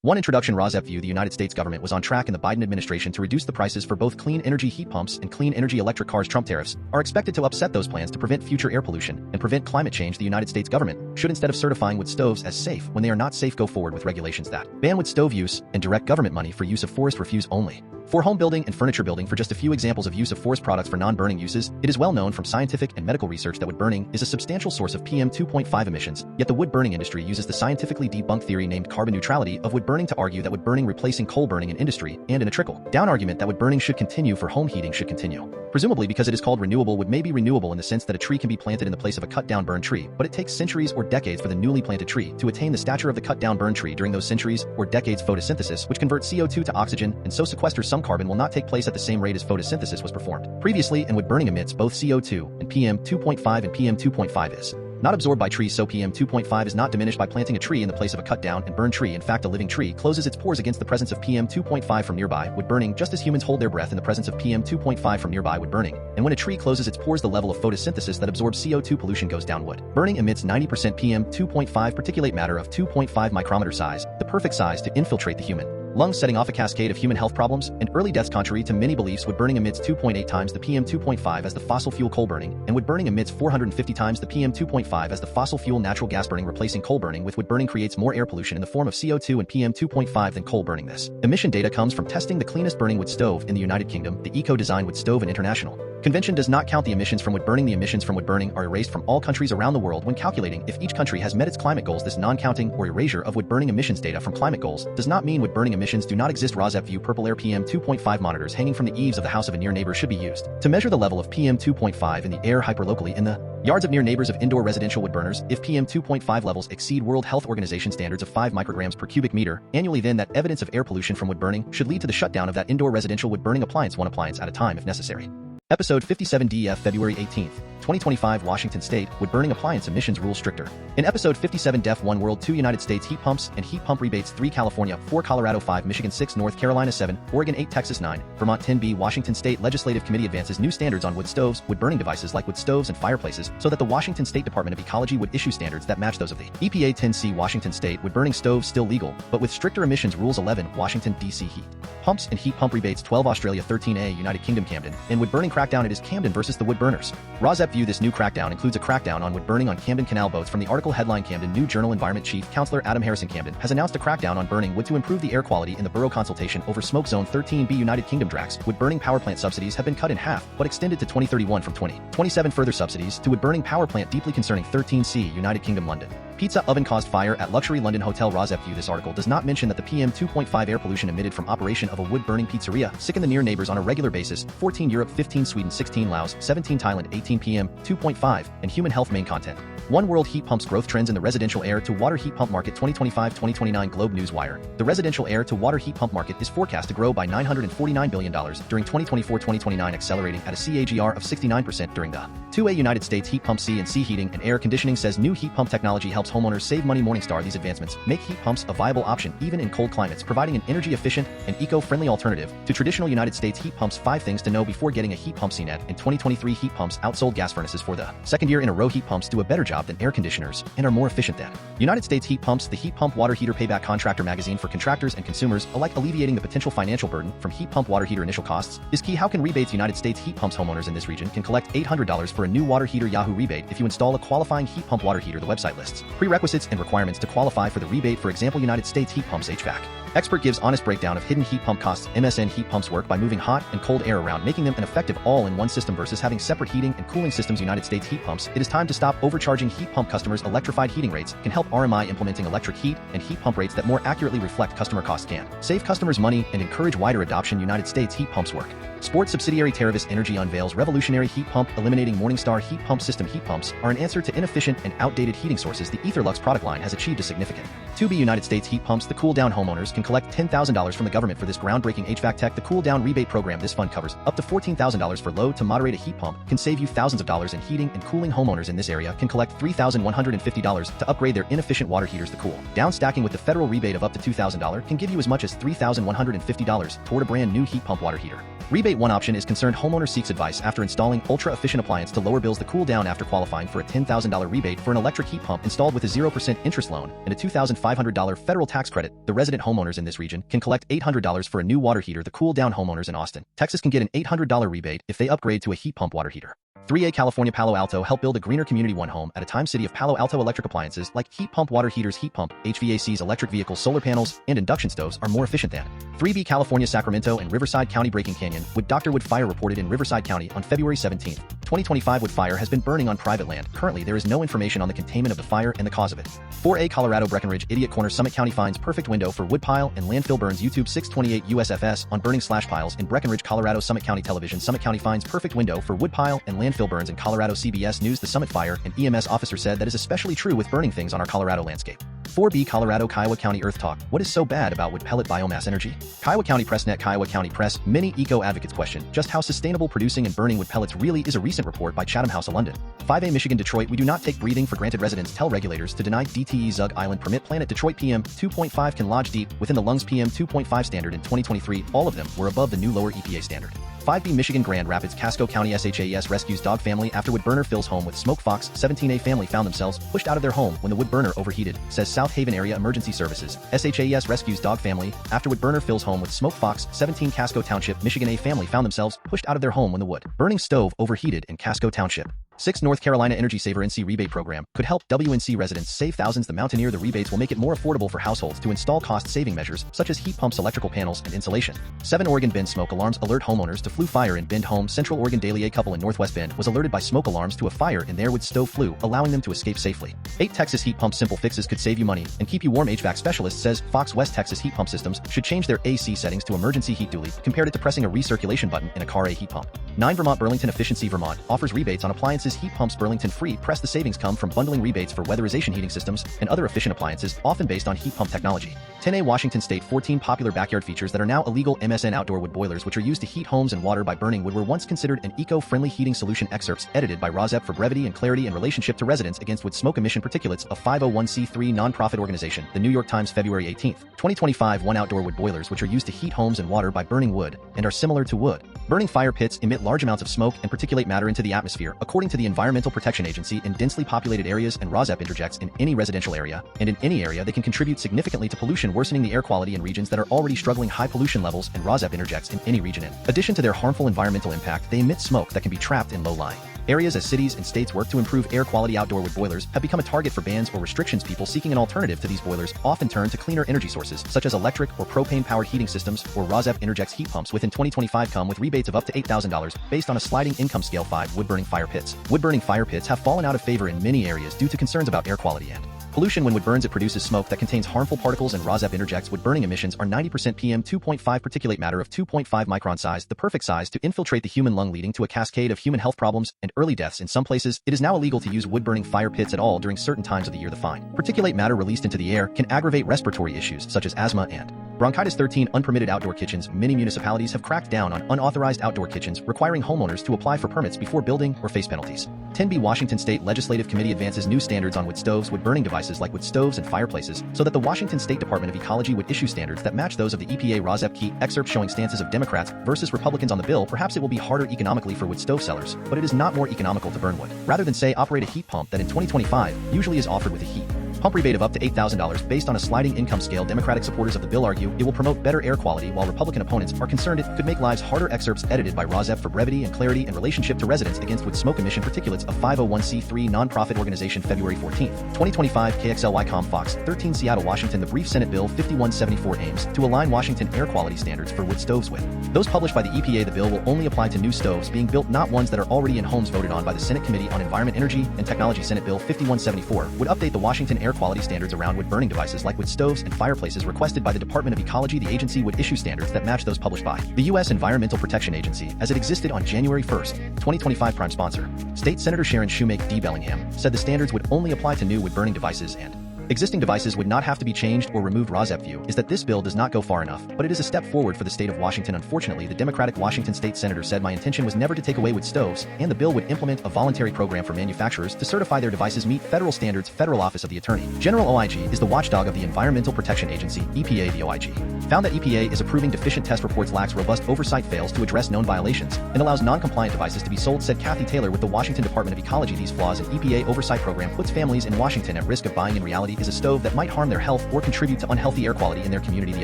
1. Introduction. RAWSEP View. The United States government was on track in the Biden administration to reduce the prices for both clean energy heat pumps and clean energy electric cars. Trump tariffs are expected to upset those plans to prevent future air pollution and prevent climate change. The United States government should, instead of certifying wood stoves as safe when they are not safe, go forward with regulations that ban wood stove use and direct government money for use of forest refuse only. For home building and furniture building, for just a few examples of use of forest products for non-burning uses, it is well known from scientific and medical research that wood burning is a substantial source of PM 2.5 emissions, yet the wood burning industry uses the scientifically debunked theory named carbon neutrality of wood burning to argue that wood burning replacing coal burning in industry and in a trickle-down argument that wood burning should continue for home heating should continue. Presumably because it is called renewable, wood may be renewable in the sense that a tree can be planted in the place of a cut-down burned tree, but it takes centuries or decades for the newly planted tree to attain the stature of the cut-down burned tree. During those centuries or decades, photosynthesis, which converts CO2 to oxygen and so sequesters some carbon, will not take place at the same rate as photosynthesis was performed previously, and wood burning emits both CO2 and PM 2.5, and PM 2.5 is not absorbed by trees, so PM 2.5 is not diminished by planting a tree in the place of a cut down and burned tree. In fact, a living tree closes its pores against the presence of PM 2.5 from nearby wood burning, just as humans hold their breath in the presence of PM 2.5 from nearby wood burning. And when a tree closes its pores, the level of photosynthesis that absorbs CO2 pollution goes down. Wood burning emits 90% PM 2.5 particulate matter of 2.5 micrometer size, the perfect size to infiltrate the human lungs, setting off a cascade of human health problems and early deaths. Contrary to many beliefs, wood burning emits 2.8 times the PM 2.5 as the fossil fuel coal burning, and wood burning emits 450 times the PM 2.5 as the fossil fuel natural gas burning. Replacing coal burning with wood burning creates more air pollution in the form of CO2 and PM 2.5 than coal burning. This emission data comes from testing the cleanest burning wood stove in the United Kingdom, the Eco-Design Wood Stove and International Convention does not count the emissions from wood burning. The emissions from wood burning are erased from all countries around the world when calculating if each country has met its climate goals. This non-counting or erasure of wood burning emissions data from climate goals does not mean wood burning emissions do not exist. RAWSEP View. Purple air PM 2.5 monitors hanging from the eaves of the house of a near neighbor should be used to measure the level of PM 2.5 in the air hyperlocally in the yards of near neighbors of indoor residential wood burners. If PM 2.5 levels exceed World Health Organization standards of 5 micrograms per cubic meter annually, then that evidence of air pollution from wood burning should lead to the shutdown of that indoor residential wood burning appliance, one appliance at a time if necessary. Episode 57 DF, February 18, 2025. Washington State wood burning appliance emissions rule stricter. In episode 57 DEF 1 World 2 United States heat pumps and heat pump rebates 3 California 4 Colorado 5 Michigan 6 North Carolina 7 Oregon 8 Texas 9 Vermont 10B. Washington State Legislative Committee advances new standards on wood stoves, wood burning devices like wood stoves and fireplaces, so that the Washington State Department of Ecology would issue standards that match those of the EPA. 10C Washington State wood burning stoves still legal, but with stricter emissions rules. 11 Washington, D.C. heat pumps and heat pump rebates. 12 Australia. 13A United Kingdom Camden. In wood burning crackdown, it is Camden versus the wood burners. RAWSEP View. This new crackdown includes a crackdown on wood burning on Camden canal boats. From the article headline, Camden New Journal Environment Chief Councilor Adam Harrison CAMDEN has announced a crackdown on burning wood to improve the air quality in the borough. Consultation over smoke zone. 13B United Kingdom Drax. Wood burning power plant subsidies have been cut in half but extended to 2031 from 2027. Further subsidies to wood burning power plant deeply concerning. 13C United Kingdom London. Pizza oven caused fire at luxury London hotel. RAWSEP View. This article does not mention that the PM 2.5 air pollution emitted from operation of a wood-burning pizzeria sicken the near neighbors on a regular basis. 14 Europe, 15 Sweden, 16 Laos, 17 Thailand, 18 PM 2.5, and human health. Main content. 1 World heat pumps growth trends in the residential air-to-water heat pump market 2025-2029. Globe News Wire. The residential air-to-water heat pump market is forecast to grow by $949 billion during 2024-2029, accelerating at a CAGR of 69% during the 2A. United States heat pump C&C Heating and Air Conditioning says new heat pump technology helps homeowners save money. Morningstar. These advancements make heat pumps a viable option even in cold climates, providing an energy-efficient and eco-friendly alternative to traditional United States heat pumps. 5 things to know before getting a heat pump. CNET. In 2023, heat pumps outsold gas furnaces for the second year in a row. Heat pumps do a better job than air conditioners and are more efficient than United States heat pumps. The Heat Pump Water Heater Payback Contractor magazine for contractors and consumers alike. Alleviating the potential financial burden from heat pump water heater initial costs is key. How can rebates? United States heat pumps homeowners in this region can collect $800 for a new water heater. Yahoo rebate if you install a qualifying heat pump water heater. The website lists prerequisites and requirements to qualify for the rebate. For example, United States heat pumps HVAC expert gives honest breakdown of hidden heat pump costs. MSN heat pumps work by moving hot and cold air around, making them an effective all-in-one system versus having separate heating and cooling systems. United States heat pumps. It is time to stop overcharging heat pump customers. Electrified heating rates can help RMI. Implementing electric heat and heat pump rates that more accurately reflect customer costs can save customers money and encourage wider adoption. United States heat pumps work. Sports subsidiary Terravis Energy unveils revolutionary heat pump, eliminating Morningstar heat pump system. Heat pumps are an answer to inefficient and outdated heating sources. The Etherlux product line has achieved a significant 2B. United States heat pumps. The cool down homeowners can collect $10,000 from the government for this groundbreaking HVAC tech. The cool down rebate program. This fund covers up to $14,000 for low to moderate. A heat pump can save you thousands of dollars in heating and cooling. Homeowners in this area can collect $3,150 to upgrade their inefficient water heaters. The cool down stacking with the federal rebate of up to $2,000 can give you as much as $3,150 toward a brand new heat pump water heater. Rebate. One option is concerned homeowner seeks advice after installing ultra-efficient appliance to lower bills. The cool down after qualifying for a $10,000 rebate for an electric heat pump installed with a 0% interest loan and a $2,500 federal tax credit. The resident homeowners homeowners in this region can collect $800 for a new water heater to cool down homeowners in Austin. Texas can get an $800 rebate if they upgrade to a heat pump water heater. 3A California Palo Alto help build a greener community one home at a time. City of Palo Alto electric appliances like heat pump water heaters, heat pump, HVACs, electric vehicles, solar panels, and induction stoves are more efficient than. 3B California Sacramento and Riverside County breaking canyon. Dr. Wood fire reported in Riverside County on February 17, 2025. Wood fire has been burning on private land. Currently, there is no information on the containment of the fire and the cause of it. 4A Colorado Breckenridge idiot corner. Summit County finds perfect window for wood pile and landfill burns. YouTube 628 USFS on burning slash piles in Breckenridge, Colorado. Summit County television. Summit County finds perfect window for wood pile and landfill burns in Colorado. CBS News. The Summit fire and EMS officer said that is especially true with burning things on our Colorado landscape. 4B Colorado Kiowa County Earth Talk. What is so bad about wood pellet biomass energy? Kiowa County Press Net. Kiowa County Press. Many eco-advocates question just how sustainable producing and burning wood pellets really is. A recent report by Chatham House of London. 5A Michigan Detroit. We do not take breathing for granted. Residents tell regulators to deny DTE Zug Island permit. Planet Detroit. PM 2.5 can lodge deep within the lungs. PM 2.5 standard in 2023. All of them were above the new lower EPA standard. 5B Michigan Grand Rapids Casco County SHAES rescues dog family after wood burner fills home with smoke. Fox 17A family found themselves pushed out of their home when the wood burner overheated, says South Haven Area Emergency Services. SHAES rescues dog family after wood burner fills home with smoke. Fox 17 Casco Township, Michigan. A family found themselves pushed out of their home when the wood burning stove overheated in Casco Township. 6 North Carolina Energy Saver NC rebate program could help WNC residents save thousands. The Mountaineer. The rebates will make it more affordable for households to install cost-saving measures such as heat pumps, electrical panels, and insulation. 7 Oregon Bend smoke alarms alert homeowners to flue fire in Bend home. Central Oregon daily. A couple in Northwest Bend was alerted by smoke alarms to a fire in their wood stove flue, allowing them to escape safely. 8 Texas heat pump simple fixes could save you money and keep you warm. HVAC specialist says Fox West Texas heat pump systems should change their AC settings to emergency heat duty, compared it to pressing a recirculation button in a car. A heat pump. 9 Vermont Burlington Efficiency. Vermont offers rebates on appliances, heat pumps. Burlington free press. The savings come from bundling rebates for weatherization heating systems and other efficient appliances, often based on heat pump technology. 10A Washington State. 14 popular backyard features that are now illegal. MSN outdoor wood boilers, which are used to heat homes and water by burning wood, were once considered an eco-friendly heating solution. Excerpts edited by RAWSEP for brevity and clarity in relationship to Residents Against Wood Smoke Emission Particulates, a 501c3 nonprofit organization. The New York Times, February 18, 2025. 1 Outdoor wood boilers, which are used to heat homes and water by burning wood and are similar to wood burning. Fire pits emit large amounts of smoke and particulate matter into the atmosphere, according to the Environmental Protection Agency, in densely populated areas, and RAWSEP interjects in any residential area, and in any area they can contribute significantly to pollution, worsening the air quality in regions that are already struggling high pollution levels, and RAWSEP interjects in any region. In addition to their harmful environmental impact, they emit smoke that can be trapped in low-lying areas. As cities and states work to improve air quality, outdoor wood boilers have become a target for bans or restrictions. People seeking an alternative to these boilers often turn to cleaner energy sources, such as electric or propane-powered heating systems, or RAWSEP interjects heat pumps. Within 2025 come with rebates of up to $8,000 based on a sliding income scale. 5 Wood-burning fire pits. Wood-burning fire pits have fallen out of favor in many areas due to concerns about air quality and pollution. When wood burns, it produces smoke that contains harmful particles, and RAWSEP interjects wood burning emissions are 90% PM 2.5 particulate matter of 2.5 micron size, the perfect size to infiltrate the human lung, leading to a cascade of human health problems and early deaths. In some places, it is now illegal to use wood-burning fire pits at all during certain times of the year. The fine particulate matter released into the air can aggravate respiratory issues such as asthma and bronchitis. 13 Unpermitted outdoor kitchens. Many municipalities have cracked down on unauthorized outdoor kitchens, requiring homeowners to apply for permits before building or face penalties. 10B Washington State Legislative Committee advances new standards on wood stoves, wood burning devices like wood stoves and fireplaces, so that the Washington State Department of Ecology would issue standards that match those of the EPA. RAWSEP key excerpt showing stances of Democrats versus Republicans on the bill. Perhaps it will be harder economically for wood stove sellers, but it is not more economical to burn wood rather than, say, operate a heat pump that in 2025 usually is offered with a heat pump rebate of up to $8,000 based on a sliding income scale. Democratic supporters of the bill argue it will promote better air quality, while Republican opponents are concerned it could make lives harder. Excerpts edited by RAWSEP for brevity and clarity in relationship to Residents Against Wood Smoke Emission Particulates, a 501c3 nonprofit organization. February 14, 2025. KXLY.com. Fox 13 Seattle, Washington. The brief Senate Bill 5174 aims to align Washington air quality standards for wood stoves with those published by the EPA. The bill will only apply to new stoves being built, not ones that are already in homes. Voted on by the Senate Committee on Environment, Energy, and Technology. Senate Bill 5174 would update the Washington air quality standards around wood burning devices like wood stoves and fireplaces. Requested by the Department of Ecology, the agency would issue standards that match those published by the U.S. Environmental Protection Agency as it existed on January 1, 2025. Prime sponsor. State Senator Sharon Shoemake D. Bellingham said the standards would only apply to new wood burning devices, and existing devices would not have to be changed or removed. RAWSEP view is that this bill does not go far enough, but it is a step forward for the state of Washington. Unfortunately, the Democratic Washington state senator said, "My intention was never to take away wood stoves, and the bill would implement a voluntary program for manufacturers to certify their devices meet federal standards." Federal Office of the Attorney General (OIG) is the watchdog of the Environmental Protection Agency (EPA). The OIG found that EPA is approving deficient test reports, lacks robust oversight, fails to address known violations, and allows non-compliant devices to be sold, said Kathy Taylor with the Washington Department of Ecology. These flaws in EPA oversight program puts families in Washington at risk of buying in reality quality is a stove that might harm their health or contribute to unhealthy air quality in their community. The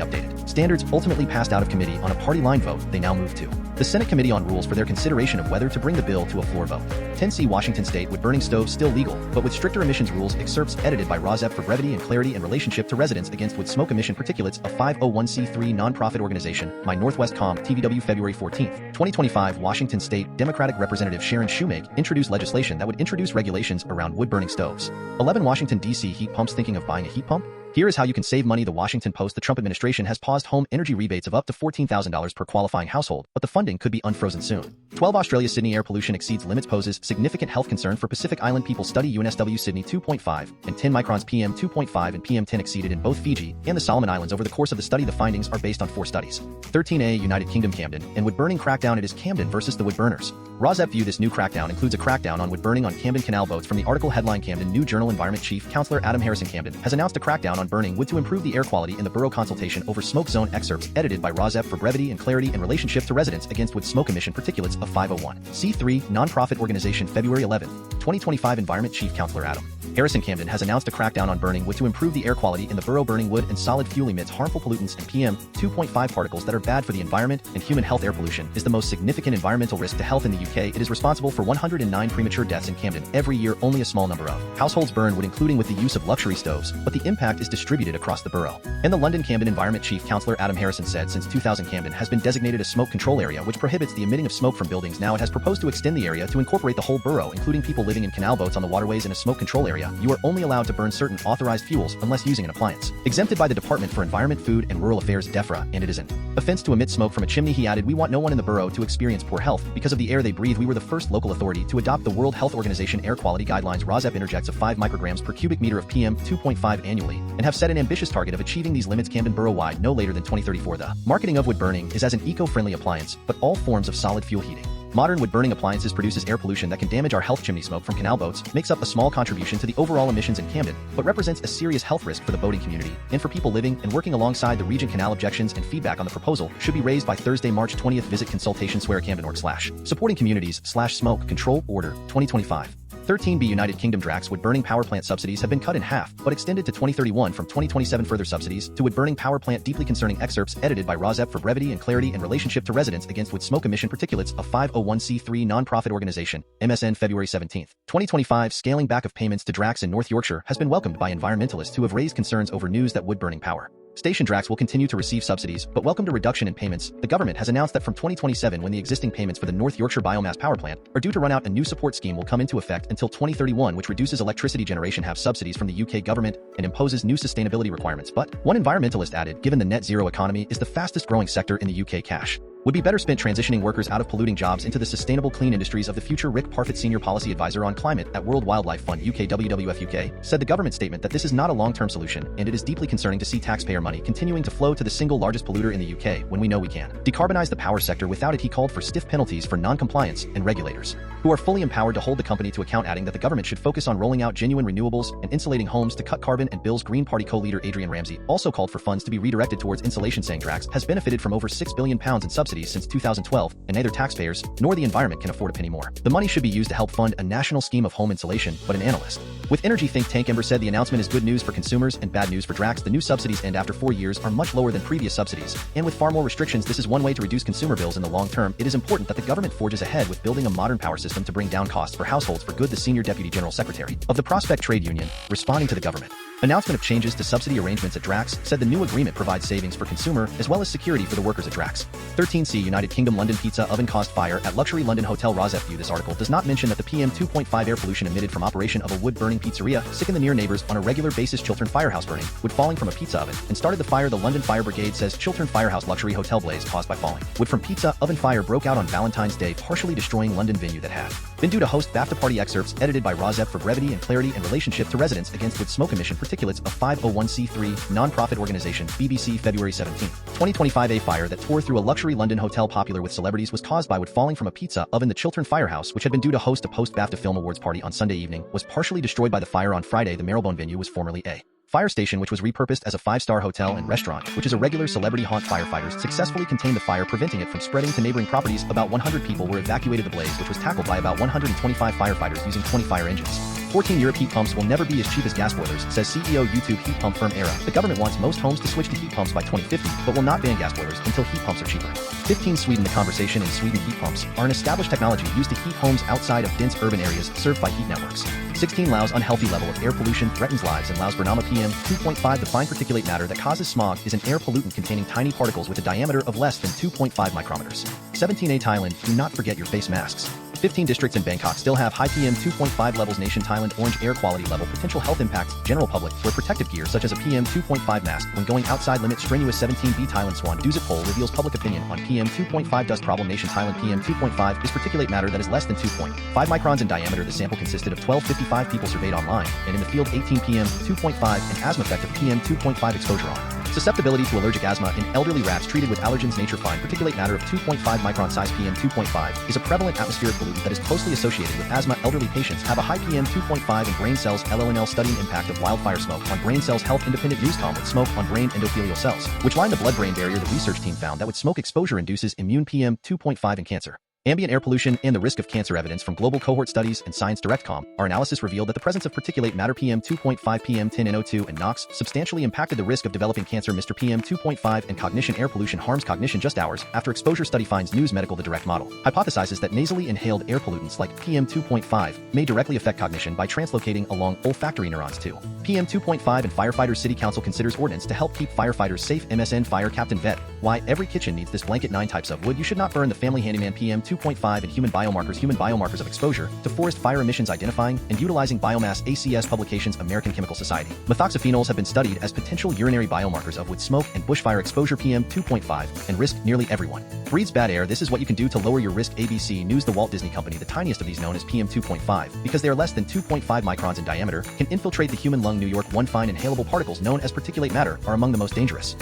updated standards ultimately passed out of committee on a party line vote. They now move to the Senate Committee on Rules for their consideration of whether to bring the bill to a floor vote. 10C Washington State wood-burning stoves still legal, but with stricter emissions rules. Excerpts edited by RAWSEP for brevity and clarity in relationship to residents against wood smoke emission particulates. A 501c3 nonprofit organization. My Northwest Com. TVW February 14, 2025. Washington State Democratic Representative Sharon Shoemake introduced legislation that would introduce regulations around wood-burning stoves. 11 Washington, D.C. heat pumps. Thinking of buying a heat pump? Here is how you can save money. The Washington Post. The Trump administration has paused home energy rebates of up to $14,000 per qualifying household, but the funding could be unfrozen soon. 12 Australia Sydney air pollution exceeds limits, poses significant health concern for Pacific Island people. Study UNSW Sydney 2.5 and 10 microns PM 2.5 and PM 10 exceeded in both Fiji and the Solomon Islands over the course of the study. The findings are based on 4 studies. 13A United Kingdom Camden and wood burning crackdown. It is Camden versus the wood burners. RAWSEP View This new crackdown includes a crackdown on wood burning on Camden canal boats. From the article headline, Camden New Journal Environment Chief Councilor Adam Harrison CAMDEN has announced a crackdown on burning wood to improve the air quality in the borough. Consultation over smoke zone. Excerpts edited by RAWSEP for brevity and clarity in relationship to residents against wood smoke emission particulates. A 501c3 nonprofit organization. February 11, 2025. Environment Chief Councilor Adam Harrison CAMDEN has announced a crackdown on burning wood to improve the air quality in the borough. Burning wood and solid fuel emits harmful pollutants and PM 2.5 particles that are bad for the environment and human health. Air pollution is the most significant environmental risk to health in the UK. It is responsible for 109 premature deaths in Camden every year. Only a small number of households burn wood, including with the use of luxury stoves, but the impact is distributed across the borough. In the London, Camden Environment Chief Councilor Adam Harrison said since 2000 Camden has been designated a smoke control area which prohibits the emitting of smoke from buildings. Now it has proposed to extend the area to incorporate the whole borough, including people living in canal boats on the waterways. In a smoke control area, you are only allowed to burn certain authorized fuels unless using an appliance exempted by the Department for Environment, Food and Rural Affairs DEFRA, and it is an offense to emit smoke from a chimney. He added, "We want no one in the borough to experience poor health because of the air they breathe. We were the first local authority to adopt the World Health Organization air quality guidelines. RAWSEP interjects of 5 micrograms per cubic meter of PM 2.5 annually and have set an ambitious target of achieving these limits Camden borough-wide no later than 2034. The marketing of wood burning is as an eco-friendly appliance, but all forms of solid fuel heating. Modern wood-burning appliances produces air pollution that can damage our health. Chimney smoke from canal boats makes up a small contribution to the overall emissions in Camden, but represents a serious health risk for the boating community and for people living and working alongside the region. Canal objections and feedback on the proposal should be raised by Thursday, March 20th. Visit Consultation /Camden.org/supporting communities/smoke control order 2025. 13B United Kingdom Drax wood-burning power plant subsidies have been cut in half, but extended to 2031 from 2027. Further subsidies to wood-burning power plant deeply concerning. Excerpts edited by RAWSEP for brevity and clarity in relationship to residents against wood smoke emission particulates. A 501c3 nonprofit organization. MSN February 17, 2025. Scaling back of payments to Drax in North Yorkshire has been welcomed by environmentalists who have raised concerns over news that wood-burning power station Drax will continue to receive subsidies, but welcomed a reduction in payments. The government has announced that from 2027, when the existing payments for the North Yorkshire biomass power plant are due to run out, a new support scheme will come into effect until 2031, which reduces electricity generation have subsidies from the UK government and imposes new sustainability requirements. But one environmentalist added, given the net zero economy is the fastest growing sector in the UK, cash would be better spent transitioning workers out of polluting jobs into the sustainable clean industries of the future. Rick Parfitt, Senior Policy Advisor on Climate at World Wildlife Fund UK WWF UK, said the government statement that this is not a long-term solution, and it is deeply concerning to see taxpayer money continuing to flow to the single largest polluter in the UK when we know we can decarbonize the power sector without it. He called for stiff penalties for non-compliance and regulators who are fully empowered to hold the company to account, adding that the government should focus on rolling out genuine renewables and insulating homes to cut carbon and bills. Green Party co-leader Adrian Ramsey also called for funds to be redirected towards insulation, saying Drax has benefited from over £6 billion in subsidies since 2012, and neither taxpayers nor the environment can afford a penny more. The money should be used to help fund a national scheme of home insulation, but an analyst with energy think tank Ember said the announcement is good news for consumers and bad news for Drax. The new subsidies end after 4 years are much lower than previous subsidies, and with far more restrictions. This is one way to reduce consumer bills in the long term. It is important that the government forges ahead with building a modern power system to bring down costs for households for good. The Senior Deputy General Secretary of the Prospect Trade Union, responding to the government announcement of changes to subsidy arrangements at Drax, said the new agreement provides savings for consumer as well as security for the workers at Drax. 13C United Kingdom London pizza oven caused fire at luxury London hotel. RAWSEP View This article does not mention that the PM 2.5 air pollution emitted from operation of a wood-burning pizzeria sicken the near neighbors on a regular basis. Chiltern Firehouse burning wood falling from a pizza oven and started the fire. The London Fire Brigade says Chiltern Firehouse luxury hotel blaze caused by falling wood from pizza oven. Fire broke out on Valentine's Day, partially destroying London venue that had been due to host BAFTA party. Excerpts edited by RAWSEP for brevity and clarity in relationship to residents against wood smoke emission particulates. A 501c3 nonprofit organization. BBC February 17, 2025. A fire that tore through a luxury London hotel popular with celebrities was caused by wood falling from a pizza oven. The Chiltern Firehouse, which had been due to host a post-BAFTA Film Awards party on Sunday evening, was partially destroyed by the fire on Friday. The Marylebone venue was formerly a fire station which was repurposed as a 5-star hotel and restaurant, which is a regular celebrity haunt. Firefighters successfully contained the fire, preventing it from spreading to neighboring properties. About 100 people were evacuated. The blaze, which was tackled by about 125 firefighters using 20 fire engines, 14 Europe heat pumps will never be as cheap as gas boilers, says CEO YouTube heat pump firm Era. The government wants most homes to switch to heat pumps by 2050, but will not ban gas boilers until heat pumps are cheaper. 15 Sweden. The conversation in Sweden. Heat pumps are an established technology used to heat homes outside of dense urban areas served by heat networks. 16 Laos. Unhealthy level of air pollution threatens lives in Laos. Bernama PM 2.5. The fine particulate matter that causes smog is an air pollutant containing tiny particles with a diameter of less than 2.5 micrometers. 17A. Thailand. Do not forget your face masks. 15 districts in Bangkok still have high PM 2.5 levels. Nation. Thailand. Orange air quality level. Potential health impacts. General public. Wear protective gear such as a PM 2.5 mask when going outside. Limit strenuous. 17B. Thailand. Swan Duzit poll reveals public opinion on PM 2.5 dust problem. Nation. Thailand. PM 2.5 is particulate matter that is less than 2.5 microns in diameter. The sample consisted of 1255 people surveyed online, and in the field 18 PM 2.5 and asthma effect of PM 2.5 exposure on. Susceptibility to allergic asthma in elderly rats treated with allergens. Nature. Fine particulate matter of 2.5 micron size. PM 2.5 is a prevalent atmospheric pollutant that is closely associated with asthma. Elderly patients have a high PM 2.5 in brain cells. LONL studying impact of wildfire smoke on brain cells. Health. Independent news. With smoke on brain endothelial cells, which line the blood-brain barrier. The research team found that with smoke exposure induces immune PM 2.5 in cancer. Ambient air pollution and the risk of cancer. Evidence from global cohort studies and Science Direct.com. Our analysis revealed that the presence of particulate matter PM 2.5, PM 10 NO2 and NOx substantially impacted the risk of developing cancer. Mr. PM 2.5 and cognition. Air pollution harms cognition just hours after exposure. Study finds News Medical. The direct model hypothesizes that nasally inhaled air pollutants like PM 2.5 may directly affect cognition by translocating along olfactory neurons too. PM 2.5 and firefighters. City Council considers ordinance to help keep firefighters safe. MSN Fire Captain Vet. Why every kitchen needs this blanket. 9 types of wood you should not burn. The family handyman. PM 2.5 and human biomarkers of exposure to forest fire emissions. Identifying and utilizing biomass. ACS Publications. American Chemical Society. Methoxyphenols have been studied as potential urinary biomarkers of wood smoke and bushfire exposure. PM 2.5 and risk nearly everyone breathes bad air. This is what you can do to lower your risk. ABC News. The Walt Disney Company. The tiniest of these, known as PM 2.5 because they are less than 2.5 microns in diameter, can infiltrate the human lung. New York. 1 fine inhalable particles known as particulate matter are among the most dangerous.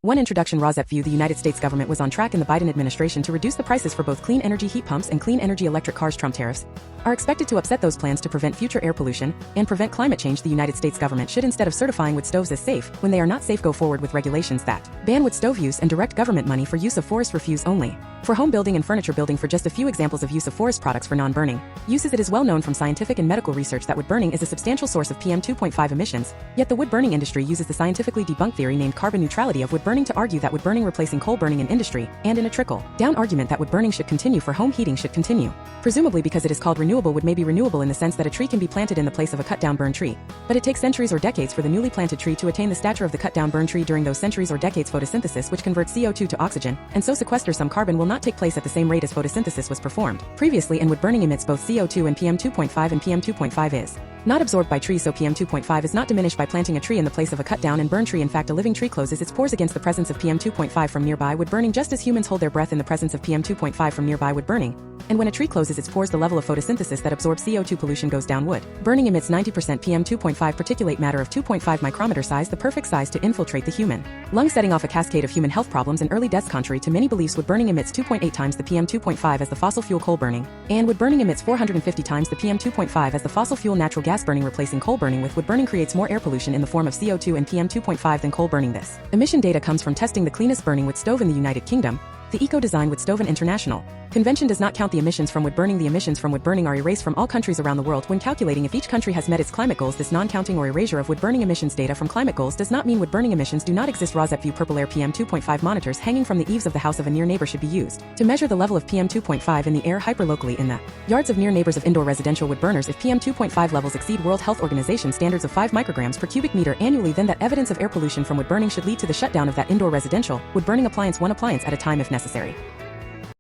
One introduction. RAWSEP View. The United States government was on track in the Biden administration to reduce the prices for both clean energy heat pumps and clean energy electric cars. Trump tariffs are expected to upset those plans to prevent future air pollution and prevent climate change. The United States government should, instead of certifying wood stoves as safe when they are not safe, go forward with regulations that ban wood stove use and direct government money for use of forest refuse only for home building and furniture building. For just a few examples of use of forest products for non-burning uses, it is well known from scientific and medical research that wood burning is a substantial source of PM 2.5 emissions. Yet the wood burning industry uses the scientifically debunked theory named carbon neutrality of wood burning to argue that wood burning replacing coal burning in industry, and in a trickle-down argument that wood burning should continue for home heating should continue. Presumably because it is called renewable, wood may be renewable in the sense that a tree can be planted in the place of a cut-down burn tree. But it takes centuries or decades for the newly planted tree to attain the stature of the cut-down burn tree. During those centuries or decades, photosynthesis, which converts CO2 to oxygen, and so sequesters some carbon, will not take place at the same rate as photosynthesis was performed previously, and wood burning emits both CO2 and PM 2.5, and PM 2.5 is not absorbed by trees, so PM 2.5 is not diminished by planting a tree in the place of a cut down and burn tree. In fact, a living tree closes its pores against the presence of PM 2.5 from nearby wood burning, just as humans hold their breath in the presence of PM 2.5 from nearby wood burning. And when a tree closes its pores, the level of photosynthesis that absorbs CO2 pollution goes down. Wood burning emits 90% PM 2.5 particulate matter of 2.5 micrometer size, the perfect size to infiltrate the human lung, setting off a cascade of human health problems and early deaths. Contrary to many beliefs, wood burning emits 2.8 times the PM 2.5 as the fossil fuel coal burning, and wood burning emits 450 times the PM 2.5 as the fossil fuel natural gas burning. Replacing coal burning with wood burning creates more air pollution in the form of CO2 and PM 2.5 than coal burning. This emission data comes from testing the cleanest burning wood stove in the United Kingdom. The Eco-Design Wood Stove and International Convention does not count the emissions from wood burning. The emissions from wood burning are erased from all countries around the world when calculating if each country has met its climate goals. This non-counting or erasure of wood burning emissions data from climate goals does not mean wood burning emissions do not exist. RAWSEP View. Purple air. PM 2.5 monitors hanging from the eaves of the house of a near neighbor should be used to measure the level of PM 2.5 in the air hyperlocally in the yards of near neighbors of indoor residential wood burners. If PM 2.5 levels exceed World Health Organization standards of 5 micrograms per cubic meter annually, then that evidence of air pollution from wood burning should lead to the shutdown of that indoor residential wood burning appliance, one appliance at a time if necessary.